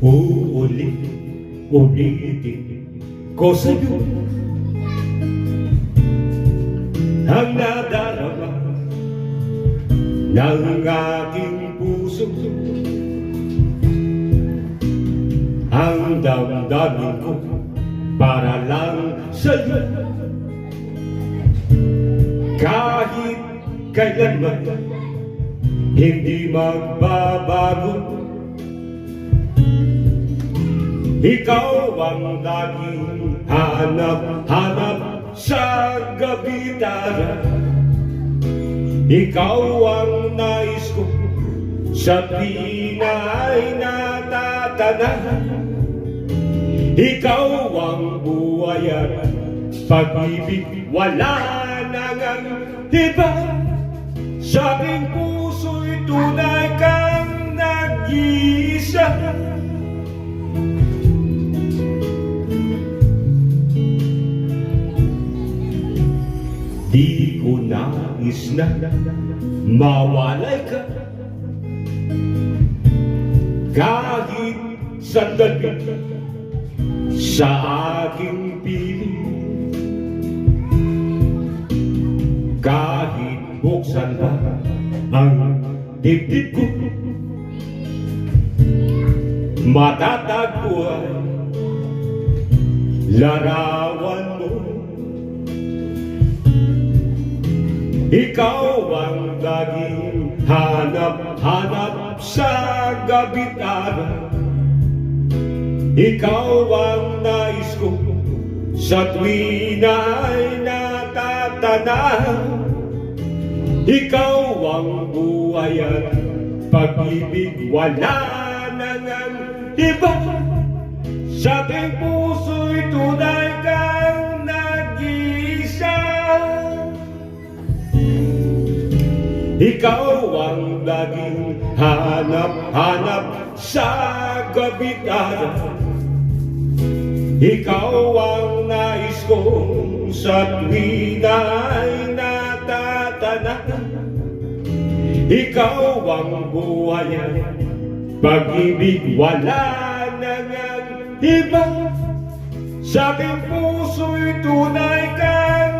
Uulit-ulitin ko sa'yo ang nadarama ng aking puso. Ang damdamin ko para lang sa'yo. Kahit kailanman hindi magbabago, ikaw ang laging hanap-hanap sa gabitara. Ikaw ang nais ko sa tuwina ay natatanahan. Ikaw ang buhay at pag-ibig, wala nang iba. Sa aking puso'y tunay kang nag-iisa. Di ko nais na mawalay ka kahit sandali sa aking piling. Kahit buksan pa ang dibdib ko, matatagpuan larawan mo. Ikaw ang laging hanap-hanap sa gabitara. Ikaw ang nais ko sa tuwina ay natatanahan. Ikaw ang buhay at pag-ibig, wala nang iba. Sa aking puso'y tunay kang nag-iisa. Ikaw ang laging hanap-hanap sa gabitara. Ikaw ang nais kong sa tuwina ay natatanahan. Ikaw ang buhay at pag-ibig, wala nang iba. Sa aking puso'y tunay kang